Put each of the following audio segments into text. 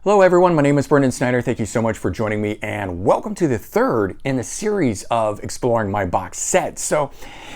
Hello everyone, my name is Brendan Snyder. Thank you so much for joining me and welcome to the third in the series of exploring my box sets. So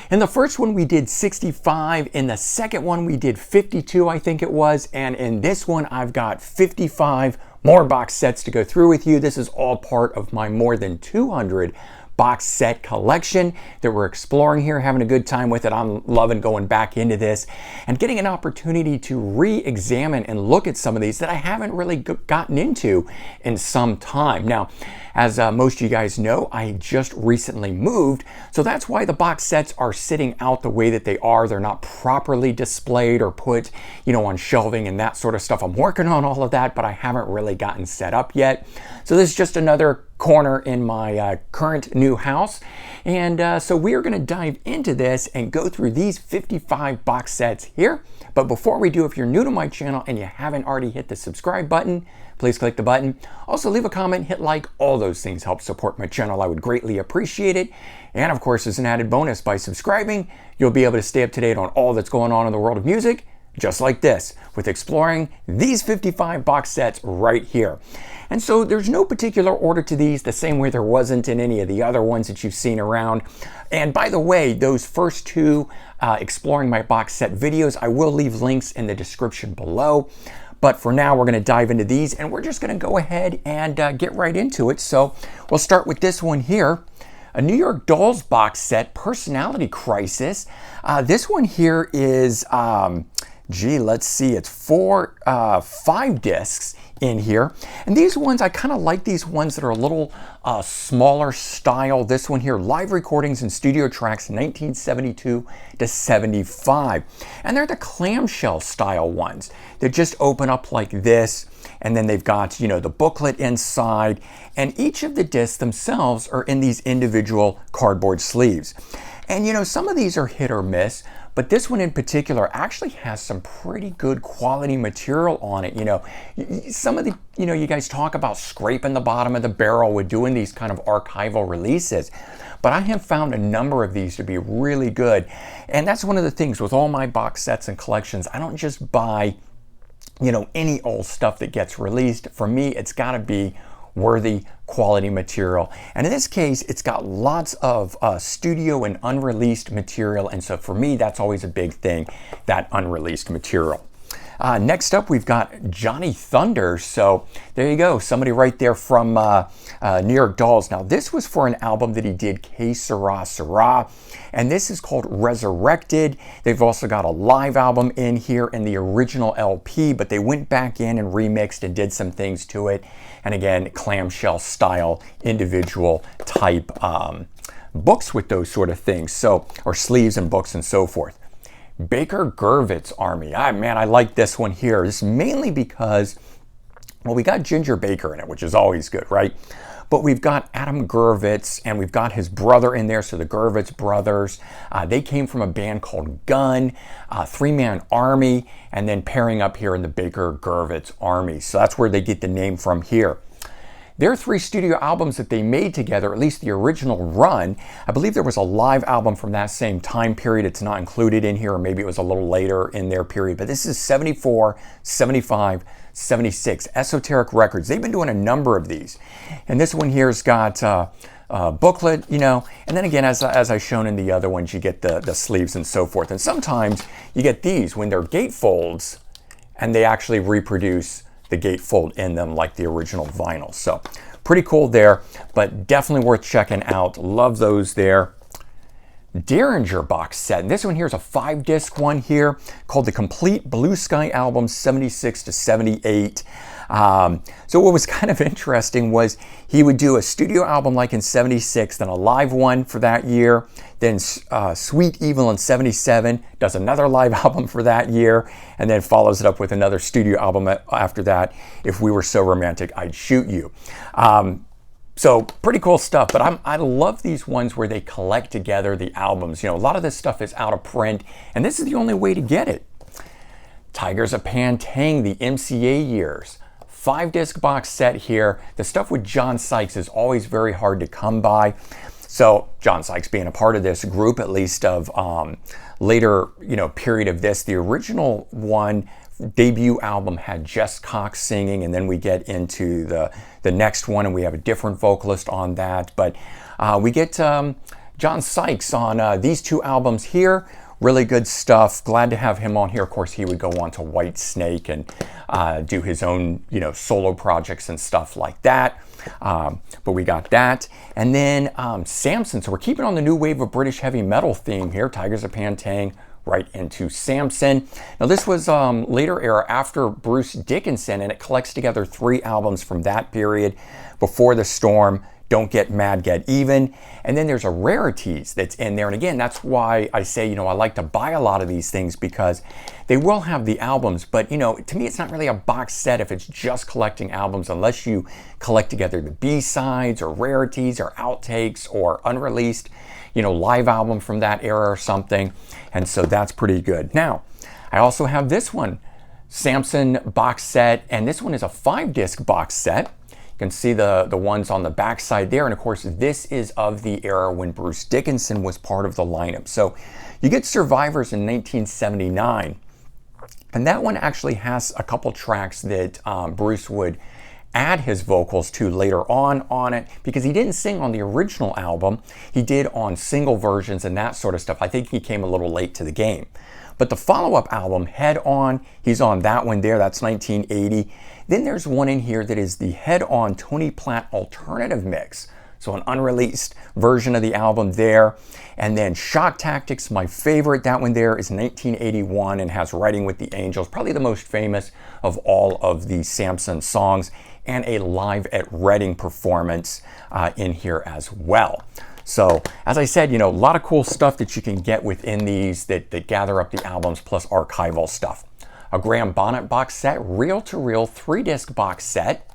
in the first one we did 65, in the second one we did 52 I think it was, and in this one I've got 55 more box sets to go through with you. This is all part of my more than 200 box set collection that we're exploring here, having a good time with it. I'm loving going back into this and getting an opportunity to re-examine and look at some of these that I haven't really gotten into in some time. Now, as most of you guys know, I just recently moved, so that's why the box sets are sitting out the way that they are. They're not properly displayed or put, on shelving and that sort of stuff. I'm working on all of that, but I haven't really gotten set up yet. So this is just another corner in my current new house, and so we're going to dive into this and go through these 55 box sets here. But before we do, if you're new to my channel and you haven't already hit the subscribe button, please click the button. Also leave a comment, hit like, all those things help support my channel. I would greatly appreciate it. And of course, as an added bonus, by subscribing, you'll be able to stay up to date on all that's going on in the world of music, just like this, with exploring these 55 box sets right here. And so there's no particular order to these, the same way there wasn't in any of the other ones that you've seen around. And by the way, those first two exploring my box set videos, I will leave links in the description below. But for now, we're going to dive into these, and we're just going to go ahead and get right into it. So we'll start with this one here. A New York Dolls box set, Personality Crisis. This one here is, let's see, it's 5 discs in here. And these ones, I kind of like these ones that are a little smaller style. This one here, live recordings and studio tracks 1972 to 75. And they're the clamshell style ones. They just open up like this, and then they've got, the booklet inside, and each of the discs themselves are in these individual cardboard sleeves. And some of these are hit or miss, but this one in particular actually has some pretty good quality material on it. Some of the, you guys talk about scraping the bottom of the barrel with doing these kind of archival releases, but I have found a number of these to be really good. And that's one of the things with all my box sets and collections. I don't just buy, any old stuff that gets released. For me, it's got to be worthy quality material, and in this case it's got lots of studio and unreleased material, and so for me that's always a big thing, that unreleased material. Next up we've got Johnny Thunder. So there you go, somebody right there from New York Dolls. Now this was for an album that he did, Que Sera Sera, and this is called Resurrected. They've also got a live album in here in the original LP, but they went back in and remixed and did some things to it. And again, clamshell style, individual type books with those sort of things, so, or sleeves and books and so forth. Baker Gurvitz Army. Man, I like this one here. This is mainly because, well, we got Ginger Baker in it, which is always good, right? But we've got Adam Gurvitz, and we've got his brother in there, so the Gurvitz brothers. They came from a band called Gun, 3-man army, and then pairing up here in the Baker Gurvitz Army. So that's where they get the name from here. Their 3 studio albums that they made together, at least the original run, I believe there was a live album from that same time period. It's not included in here, or maybe it was a little later in their period, but this is 74, 75, 76, Esoteric Records. They've been doing a number of these. And this one here's got a booklet, and then again, as I've shown in the other ones, you get the sleeves and so forth. And sometimes you get these when they're gatefolds, and they actually reproduce the gatefold in them like the original vinyl. So pretty cool there, but definitely worth checking out. Love those there. Derringer box set, and this one here is a 5-disc one here called the Complete Blue Sky Album 76 to 78. So what was kind of interesting was he would do a studio album like in 76, then a live one for that year, then Sweet Evil in 77, does another live album for that year, and then follows it up with another studio album after that, If We Were So Romantic, I'd Shoot You. So pretty cool stuff, but I love these ones where they collect together the albums. A lot of this stuff is out of print, and this is the only way to get it. Tigers of Pantang, the MCA years. 5-disc box set here. The stuff with John Sykes is always very hard to come by. So John Sykes being a part of this group, at least of later, period of this, the original one debut album had Jess Cox singing, and then we get into the next one and we have a different vocalist on that. But we get John Sykes on these two albums here. Really good stuff. Glad to have him on here. Of course, he would go on to Whitesnake and do his own, solo projects and stuff like that. But we got that. And then Samson. So we're keeping on the new wave of British heavy metal theme here. Tigers of Pantang, right into Samson. Now this was later era after Bruce Dickinson, and it collects together 3 albums from that period: Before the Storm, Don't Get Mad, Get Even, and then there's a Rarities that's in there. And again, that's why I say, I like to buy a lot of these things, because they will have the albums, but to me, it's not really a box set if it's just collecting albums, unless you collect together the B-sides or rarities or outtakes or unreleased, live album from that era or something. And so that's pretty good. Now, I also have this one, Samson box set, and this one is a 5-disc box set. You can see the ones on the back side there. And of course, this is of the era when Bruce Dickinson was part of the lineup. So you get Survivors in 1979. And that one actually has a couple tracks that Bruce would add his vocals to later on it, because he didn't sing on the original album. He did on single versions and that sort of stuff. I think he came a little late to the game. But the follow-up album, Head On, he's on that one there. That's 1980. Then there's one in here that is the Head On Tony Platt alternative mix. So an unreleased version of the album there. And then Shock Tactics, my favorite, that one there is 1981 and has Riding with the Angels, probably the most famous of all of the Samson songs, and a Live at Reading performance in here as well. So, as I said, a lot of cool stuff that you can get within these that gather up the albums, plus archival stuff. A Graham Bonnet box set, reel-to-reel 3-disc box set.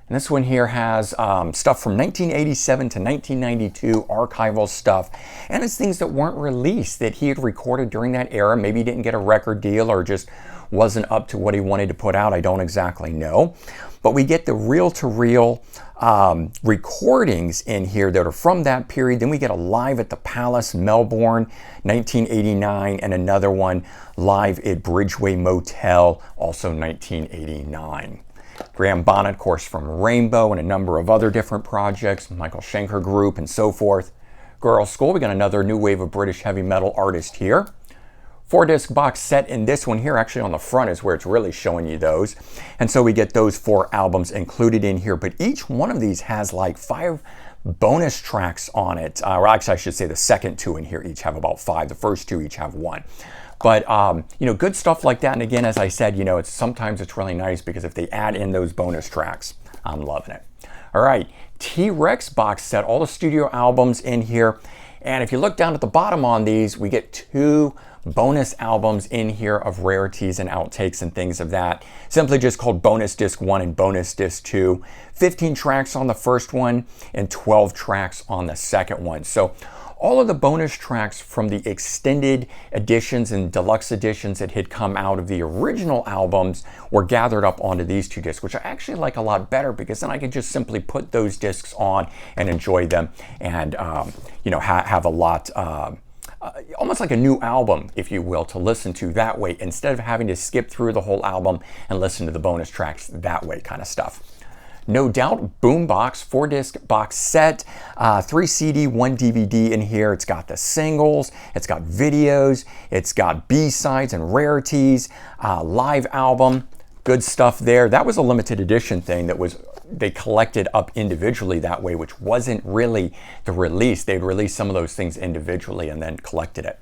And this one here has stuff from 1987 to 1992, archival stuff. And it's things that weren't released that he had recorded during that era. Maybe he didn't get a record deal or just wasn't up to what he wanted to put out. I don't exactly know. But we get the reel-to-reel recordings in here that are from that period. Then we get a Live at the Palace, Melbourne, 1989, and another one live at Bridgeway Motel, also 1989. Graham Bonnet, of course, from Rainbow and a number of other different projects, Michael Schenker Group and so forth. Girlschool, we got another new wave of British heavy metal artist here. 4-disc box set in this one here, actually on the front is where it's really showing you those. And so we get those 4 albums included in here, but each one of these has like 5 bonus tracks on it. Or actually, I should say the second 2 in here each have about 5. The first 2 each have 1. But, good stuff like that. And again, as I said, sometimes it's really nice because if they add in those bonus tracks, I'm loving it. All right, T-Rex box set, all the studio albums in here. And if you look down at the bottom on these, we get 2 bonus albums in here of rarities and outtakes and things of that. Simply just called Bonus Disc 1 and Bonus Disc 2. 15 tracks on the first one and 12 tracks on the second one. So all of the bonus tracks from the extended editions and deluxe editions that had come out of the original albums were gathered up onto these 2 discs, which I actually like a lot better, because then I can just simply put those discs on and enjoy them and, have a lot, almost like a new album, if you will, to listen to that way, instead of having to skip through the whole album and listen to the bonus tracks that way kind of stuff. No Doubt Boombox 4-disc box set, 3 CD, 1 DVD in here. It's got the singles, it's got videos, it's got B-sides and rarities, live album, good stuff there. That was a limited edition thing that they collected up individually that way, which wasn't really the release. They'd release some of those things individually and then collected it.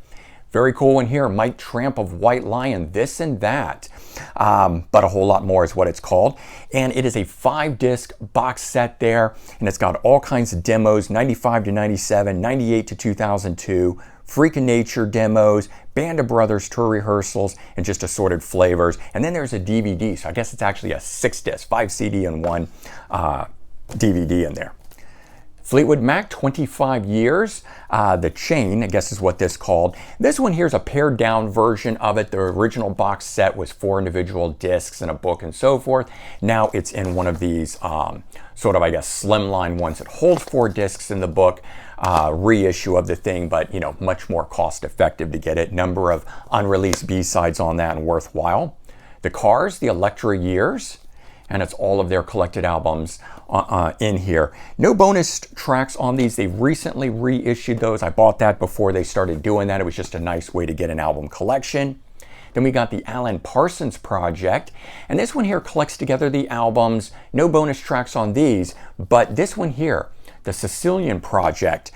Very cool one here, Mike Tramp of White Lion, This and That, but a whole lot more is what it's called. And it is a 5-disc box set there, and it's got all kinds of demos, 95 to 97, 98 to 2002, Freak of Nature demos, Band of Brothers tour rehearsals, and just assorted flavors. And then there's a DVD, so I guess it's actually a 6-disc, 5 CD and 1 DVD in there. Fleetwood Mac, 25 years. The Chain, I guess is what this called. This one here is a pared down version of it. The original box set was 4 individual discs and a book and so forth. Now it's in one of these sort of, I guess, slimline ones that holds 4 discs in the book. Reissue of the thing, but much more cost effective to get it. Number of unreleased B-sides on that and worthwhile. the Cars, the Electra Years, and it's all of their collected albums in here. No bonus tracks on these. They recently reissued those. I bought that before they started doing that. It was just a nice way to get an album collection. Then we got the Alan Parsons Project, and this one here collects together the albums. No bonus tracks on these, but this one here, the Sicilian Project,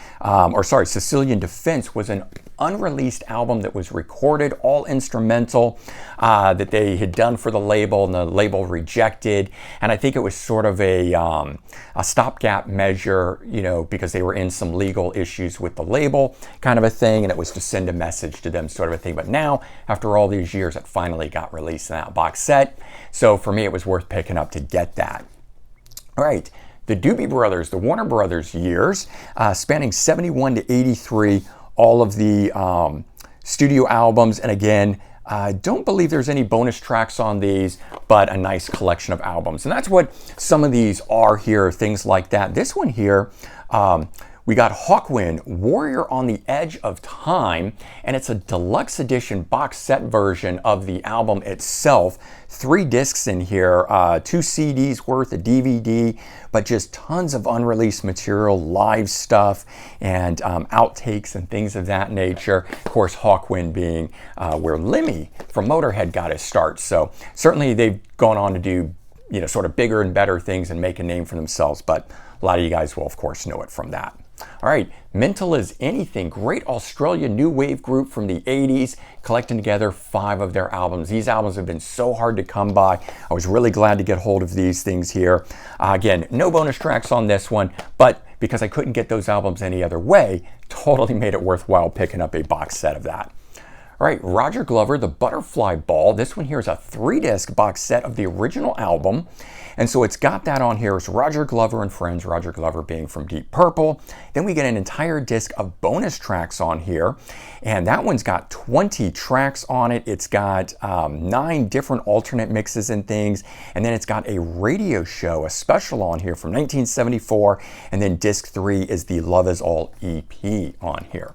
Sicilian Defense, was an unreleased album that was recorded, all instrumental, that they had done for the label, and the label rejected. And I think it was sort of a stopgap measure, you know, because they were in some legal issues with the label, kind of a thing, and it was to send a message to them, sort of a thing. But now, after all these years, it finally got released in that box set. So for me, it was worth picking up to get that. All right. The Doobie Brothers, the Warner Brothers years, spanning 71 to 83, all of the studio albums. And again, I don't believe there's any bonus tracks on these, but a nice collection of albums. And that's what some of these are here, things like that. This one here, we got Hawkwind, Warrior on the Edge of Time, and it's a deluxe edition box set version of the album itself. 3 discs in here, 2 CDs worth, a DVD, but just tons of unreleased material, live stuff, and outtakes and things of that nature. Of course, Hawkwind being where Lemmy from Motorhead got his start. So certainly they've gone on to do, you know, sort of bigger and better things and make a name for themselves, but a lot of you guys will, of course, know it from that. All right, Mental as Anything, great Australian new wave group from the 80s, collecting together 5 of their albums. These albums have been so hard to come by. I was really glad to get hold of these things here. Again, no bonus tracks on this one, but because I couldn't get those albums any other way, totally made it worthwhile picking up a box set of that. All right, Roger Glover, The Butterfly Ball. This one here is a 3-disc box set of the original album. And so it's got that on here. It's Roger Glover and Friends, Roger Glover being from Deep Purple. Then we get an entire disc of bonus tracks on here. And that one's got 20 tracks on it. It's got 9 different alternate mixes and things. And then it's got a radio show, a special on here from 1974. And then disc 3 is the Love Is All EP on here.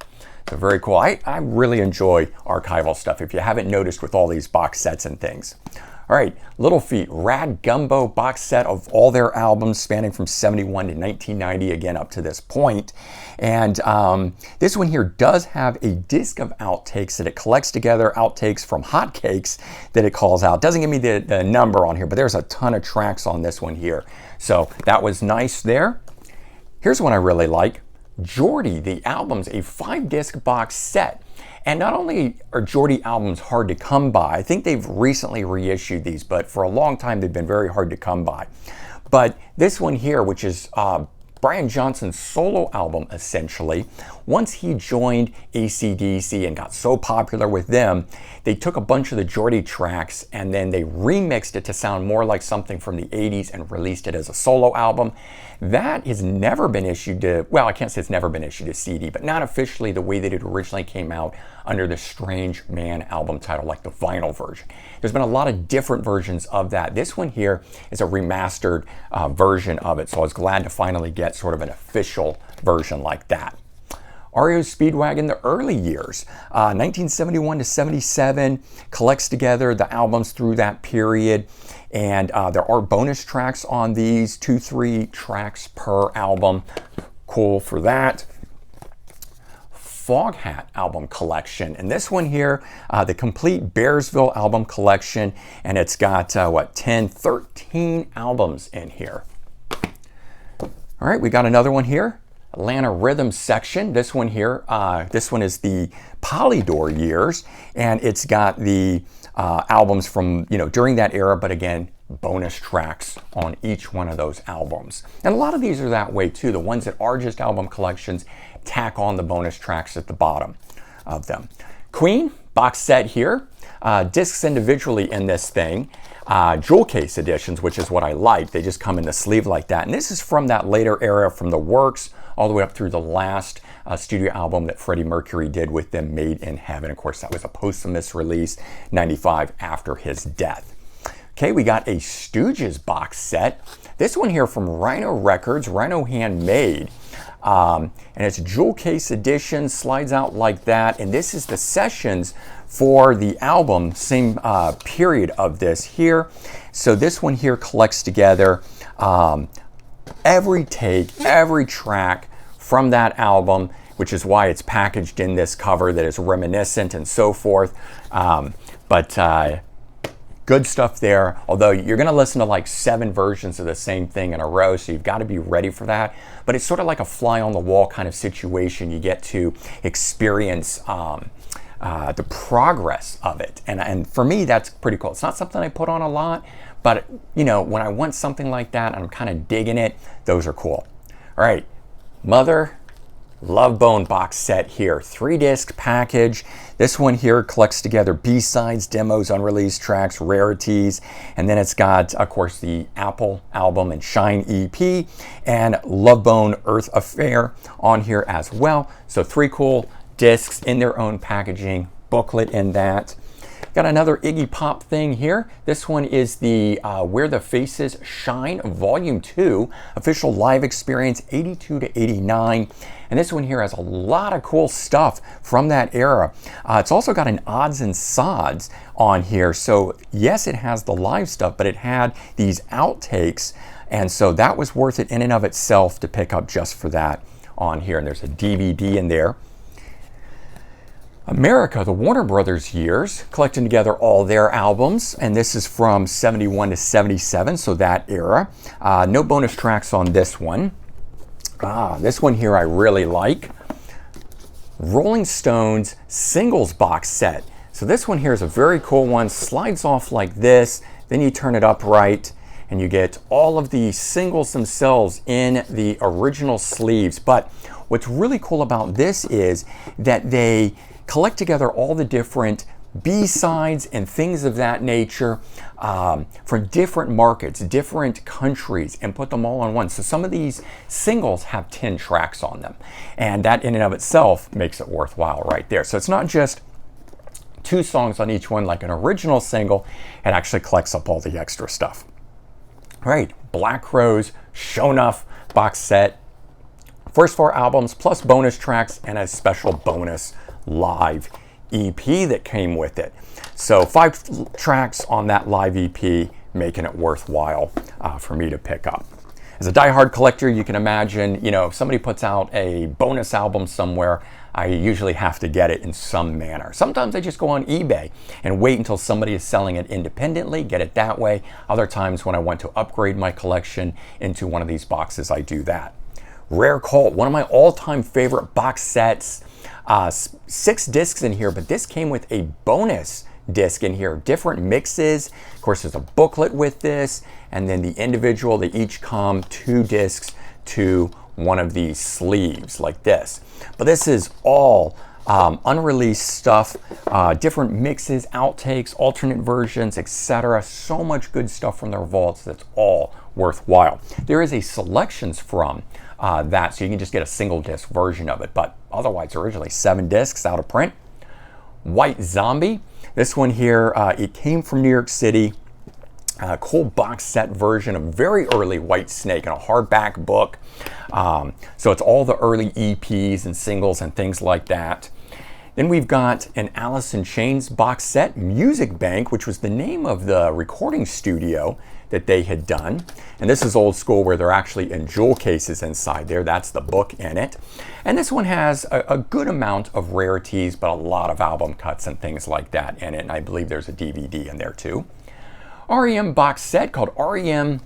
So very cool. I really enjoy archival stuff, if you haven't noticed, with all these box sets and things. All right, Little Feat, Rad Gumbo box set of all their albums spanning from 71 to 1990, again up to this point. And this one here does have a disc of outtakes that it collects together, outtakes from Hotcakes that it calls out. Doesn't give me the number on here, but there's a ton of tracks on this one here. So that was nice there. Here's one I really like. Geordie, the albums, a 5-disc box set. And not only are Geordie albums hard to come by, I think they've recently reissued these, but for a long time they've been very hard to come by. But this one here, which is Brian Johnson's solo album, essentially, once he joined AC/DC and got so popular with them, they took a bunch of the Geordie tracks and then they remixed it to sound more like something from the 80s and released it as a solo album. That has never been issued to, well, I can't say it's never been issued to CD, but not officially the way that it originally came out under the Strange Man album title, like the vinyl version. There's been a lot of different versions of that. This one here is a remastered version of it, so I was glad to finally get sort of an official version like that. REO Speedwagon, the early years, 1971 to 77, collects together the albums through that period. And there are bonus tracks on these, 2-3 tracks per album. Cool for that. Foghat album collection. And this one here, the complete Bearsville album collection. And it's got, 13 albums in here. All right, we got another one here. Atlanta Rhythm section. This one here, this one is the Polydor years. And it's got the albums from, during that era, but again, bonus tracks on each one of those albums. And a lot of these are that way too. The ones that are just album collections tack on the bonus tracks at the bottom of them. Queen, box set here. Discs individually in this thing. Jewel case editions, which is what I like. They just come in the sleeve like that. And this is from that later era, from The Works all the way up through the last studio album that Freddie Mercury did with them, Made in Heaven. Of course, that was a posthumous release, 95, after his death. Okay, we got a Stooges box set. This one here from Rhino Records, Rhino Handmade. And it's a jewel case edition, slides out like that. And this is the sessions for the album, same period of this here. So this one here collects together every take, every track from that album, which is why it's packaged in this cover that is reminiscent and so forth. Good stuff there, although you're going to listen to like 7 versions of the same thing in a row, so you've got to be ready for that. But it's sort of like a fly on the wall kind of situation. You get to experience the progress of it. And for me, that's pretty cool. It's not something I put on a lot, but you know, when I want something like that and I'm kind of digging it, those are cool. All right, Mother Love Bone box set here, 3-disc package. This one here collects together B-sides, demos, unreleased tracks, rarities, and then it's got, of course, the Apple album and Shine EP and Love Bone Earth Affair on here as well. So 3 cool discs in their own packaging, booklet in that. Got another Iggy Pop thing here. This one is the Where the Faces Shine Volume 2, official live experience 82 to 89. And this one here has a lot of cool stuff from that era. It's also got an odds and sods on here. So yes, it has the live stuff, but it had these outtakes. And so that was worth it in and of itself to pick up just for that on here. And there's a DVD in there. America, the Warner Brothers years, collecting together all their albums, and this is from 71 to 77, so that era. No bonus tracks on this one. This one here I really like. Rolling Stones singles box set. So this one here is a very cool one, slides off like this, then you turn it upright, and you get all of the singles themselves in the original sleeves. But what's really cool about this is that they collect together all the different B-sides and things of that nature from different markets, different countries, and put them all on one. So some of these singles have 10 tracks on them, and that in and of itself makes it worthwhile right there. So it's not just 2 songs on each one like an original single. It actually collects up all the extra stuff. All right, Black Crowes Show Enough box set. First 4 albums plus bonus tracks and a special bonus live EP that came with it. So 5 tracks on that live EP, making it worthwhile for me to pick up. As a diehard collector, you can imagine, you know, if somebody puts out a bonus album somewhere, I usually have to get it in some manner. Sometimes I just go on eBay and wait until somebody is selling it independently, get it that way. Other times when I want to upgrade my collection into one of these boxes, I do that. Rare Cult, one of my all-time favorite box sets. 6 discs in here, but this came with a bonus disc in here, different mixes. Of course, there's a booklet with this, and then the individual, they each come 2 discs to one of these sleeves like this. But this is all unreleased stuff, different mixes, outtakes, alternate versions, etc. So much good stuff from their vaults that's all worthwhile. There is a selections from that, so you can just get a single disc version of it, but otherwise originally 7 discs out of print. White Zombie, this one here, it came from New York City. Cool box set version of very early White Snake in a hardback book. So it's all the early EPs and singles and things like that. Then we've got an Alice in Chains box set, Music Bank, which was the name of the recording studio that they had done. And this is old school where they're actually in jewel cases inside there. That's the book in it. And this one has a good amount of rarities, but a lot of album cuts and things like that in it. And I believe there's a DVD in there too. REM box set called REM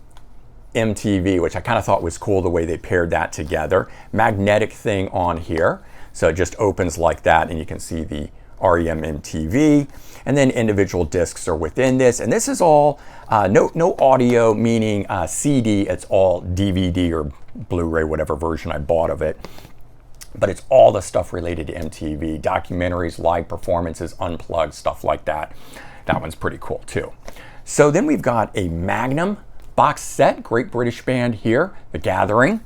MTV, which I kind of thought was cool the way they paired that together. Magnetic thing on here. So it just opens like that and you can see the REM MTV. And then individual discs are within this. And this is all, no audio, meaning CD. It's all DVD or Blu-ray, whatever version I bought of it. But it's all the stuff related to MTV, documentaries, live performances, unplugged, stuff like that. That one's pretty cool too. So then we've got a Magnum box set, great British band here, The Gathering.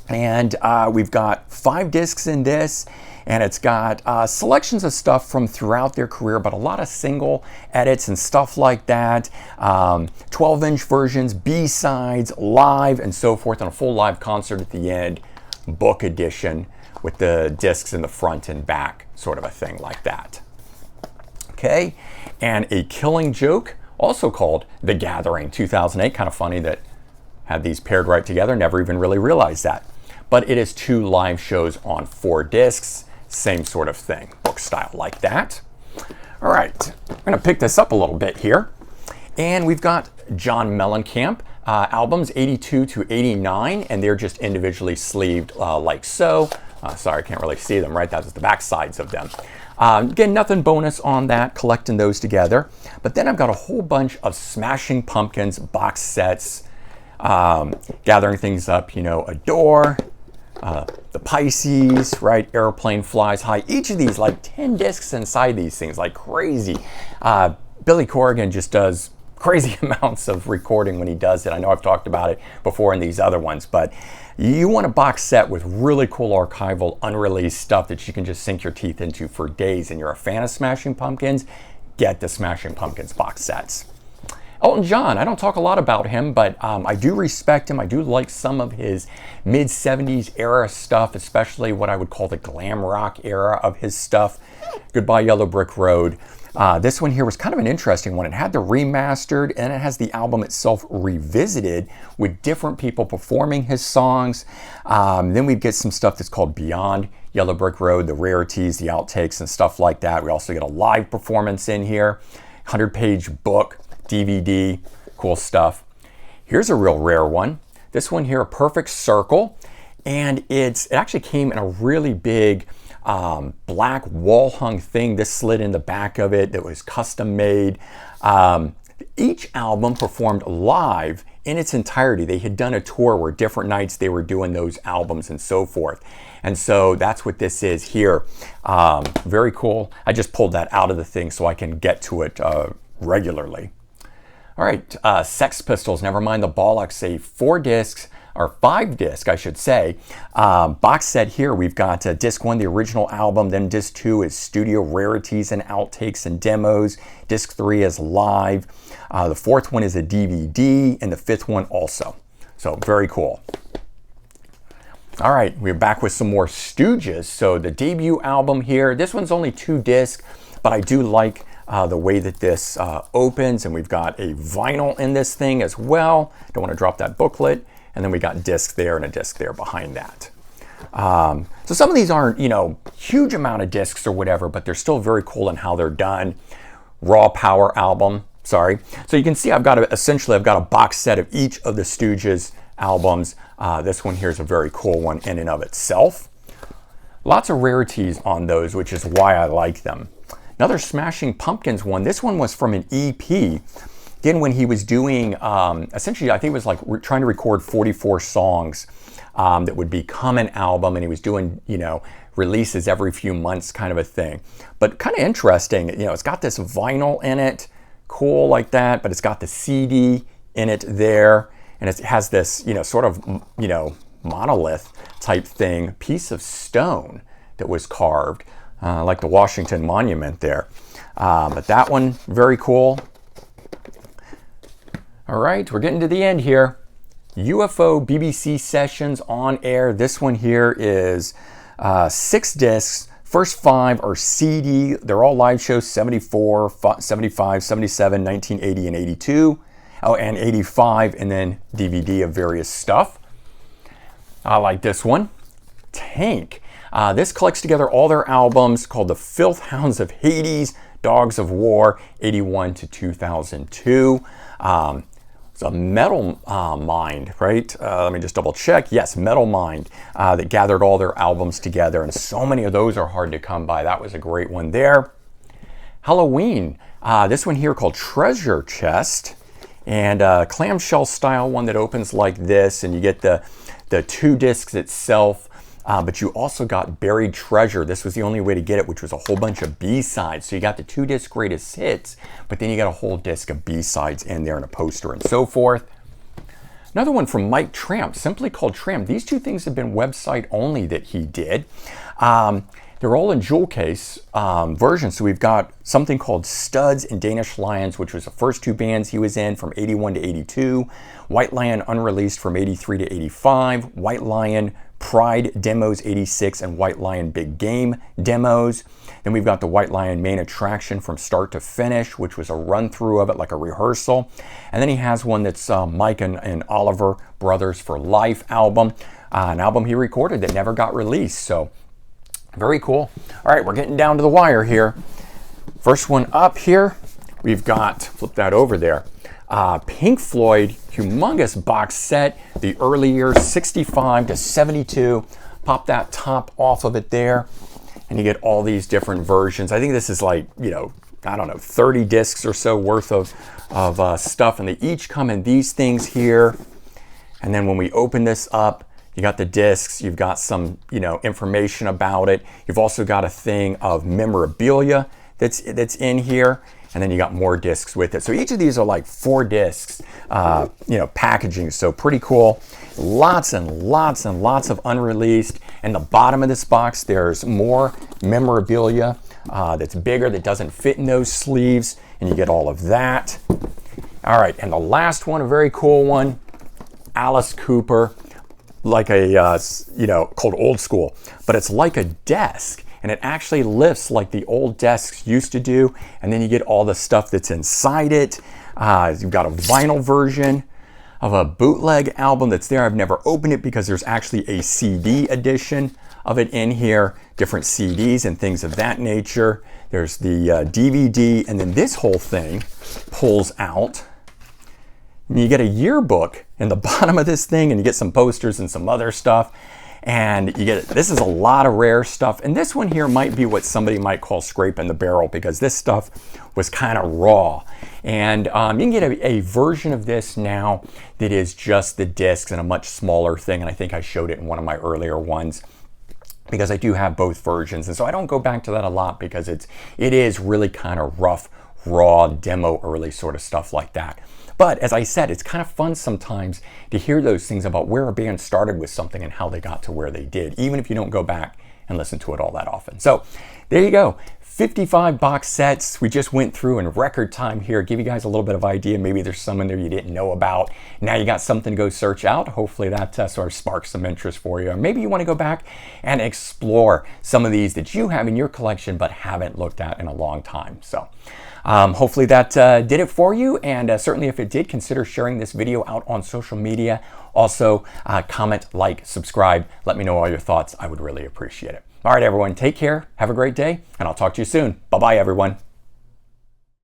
And we've got 5 discs in this, and it's got selections of stuff from throughout their career, but a lot of single edits and stuff like that. 12-inch versions, B-sides, live, and so forth, and a full live concert at the end, book edition with the discs in the front and back, sort of a thing like that. Okay, and A Killing Joke, also called The Gathering 2008. Kind of funny that had these paired right together, never even really realized that. But it is 2 live shows on 4 discs, same sort of thing, book style like that. All right, I'm gonna pick this up a little bit here. And we've got John Mellencamp albums 82 to 89, and they're just individually sleeved like so. Sorry, I can't really see them, right? That's the back sides of them. Again, nothing bonus on that, collecting those together. But then I've got a whole bunch of Smashing Pumpkins box sets, gathering things up, you know, Adore, the Pisces, right? Airplane Flies High. Each of these, like 10 discs inside these things, like crazy. Billy Corgan just does crazy amounts of recording when he does it. I know I've talked about it before in these other ones, but you want a box set with really cool archival, unreleased stuff that you can just sink your teeth into for days, and you're a fan of Smashing Pumpkins, get the Smashing Pumpkins box sets. Elton John, I don't talk a lot about him, but I do respect him. I do like some of his mid-70s era stuff, especially what I would call the glam rock era of his stuff. Goodbye Yellow Brick Road. This one here was kind of an interesting one. It had the remastered, and it has the album itself revisited with different people performing his songs. Then we get some stuff that's called Beyond Yellow Brick Road, the rarities, the outtakes, and stuff like that. We also get a live performance in here, 100-page book, DVD, cool stuff. Here's a real rare one. This one here, A Perfect Circle, and it actually came in a really big black wall hung thing. This slid in the back of it that was custom made. Each album performed live in its entirety. They had done a tour where different nights they were doing those albums and so forth. And so that's what this is here. Very cool. I just pulled that out of the thing so I can get to it regularly. All right, Sex Pistols, never mind the bollocks, a 4 discs, or 5 disc, I should say, box set here. We've got disc 1, the original album, then disc 2 is studio rarities and outtakes and demos. Disc 3 is live. The 4th one is a DVD, and the 5th one also. So very cool. All right, we're back with some more Stooges. So the debut album here, this one's only 2 discs, but I do like the way that this opens, and we've got a vinyl in this thing as well. Don't want to drop that booklet. And then we got disc there and a disc there behind that. So some of these aren't, you know, huge amount of discs or whatever, but they're still very cool in how they're done. Raw Power album, sorry. So you can see I've got a box set of each of the Stooges albums. This one here is a very cool one in and of itself. Lots of rarities on those, which is why I like them. Another Smashing Pumpkins one. This one was from an EP. Again, when he was doing, essentially, I think it was like trying to record 44 songs that would become an album, and he was doing, you know, releases every few months kind of a thing. But kind of interesting, you know, it's got this vinyl in it, cool like that, but it's got the CD in it there, and it has this, you know, sort of, you know, monolith type thing, piece of stone that was carved, like the Washington Monument there. But that one, very cool. All right, we're getting to the end here. UFO BBC Sessions on air. This one here is 6 discs. First 5 are CD. They're all live shows, 74, 75, 77, 1980, and 82. Oh, and 85, and then DVD of various stuff. I like this one. Tank. This collects together all their albums, called The Filth Hounds of Hades, Dogs of War, 81 to 2002. It's a Metal Mind, right? Let me just double check. Yes, Metal Mind, that gathered all their albums together, and so many of those are hard to come by. That was a great one there. Halloween, this one here called Treasure Chest, and clamshell style one that opens like this, and you get the 2 discs itself. But you also got Buried Treasure. This was the only way to get it, which was a whole bunch of B-sides. So you got the 2 disc greatest hits, but then you got a whole disc of B-sides in there and a poster and so forth. Another one from Mike Tramp, simply called Tramp. These two things have been website only that he did. They're all in jewel case versions. So we've got something called Studs and Danish Lions, which was the first two bands he was in from 81 to 82. White Lion Unreleased from 83 to 85. White Lion Pride Demos 86 and White Lion Big Game Demos. Then we've got the White Lion Main Attraction from start to finish, which was a run through of it, like a rehearsal. And then he has one that's Mike and Oliver Brothers for Life album, an album he recorded that never got released. So very cool. All right, we're getting down to the wire here. First one up here, we've got, flip that over there, Pink Floyd, humongous box set, the early years, 65 to 72. Pop that top off of it there, and you get all these different versions. I think this is like, you know, I don't know, 30 discs or so worth of stuff, and they each come in these things here. And then when we open this up, you got the discs, you've got some, you know, information about it. You've also got a thing of memorabilia that's in here, and then you got more discs with it. So each of these are like 4 discs, you know, packaging. So pretty cool. Lots and lots and lots of unreleased. In the bottom of this box, there's more memorabilia that's bigger, that doesn't fit in those sleeves, and you get all of that. All right, and the last one, a very cool one, Alice Cooper, like a, you know, called Old School, but it's like a desk, and it actually lifts like the old desks used to do, and then you get all the stuff that's inside it. You've got a vinyl version of a bootleg album that's there. I've never opened it because there's actually a CD edition of it in here, different CDs and things of that nature. There's the DVD, and then this whole thing pulls out. And you get a yearbook in the bottom of this thing, and you get some posters and some other stuff. And you get, this is a lot of rare stuff. And this one here might be what somebody might call scraping the barrel, because this stuff was kind of raw. And you can get a version of this now that is just the discs and a much smaller thing. And I think I showed it in one of my earlier ones, because I do have both versions. And so I don't go back to that a lot, because it is really kind of rough, raw, demo early sort of stuff like that. But as I said, it's kind of fun sometimes to hear those things about where a band started with something and how they got to where they did, even if you don't go back and listen to it all that often. So there you go. 55 box sets we just went through in record time here. Give you guys a little bit of idea. Maybe there's some in there you didn't know about. Now you got something to go search out. Hopefully that sort of sparks some interest for you. Or maybe you want to go back and explore some of these that you have in your collection but haven't looked at in a long time. So hopefully that did it for you, and certainly if it did, consider sharing this video out on social media. Also, comment, like, subscribe. Let me know all your thoughts. I would really appreciate it. All right, everyone, take care. Have a great day, and I'll talk to you soon. Bye-bye, everyone.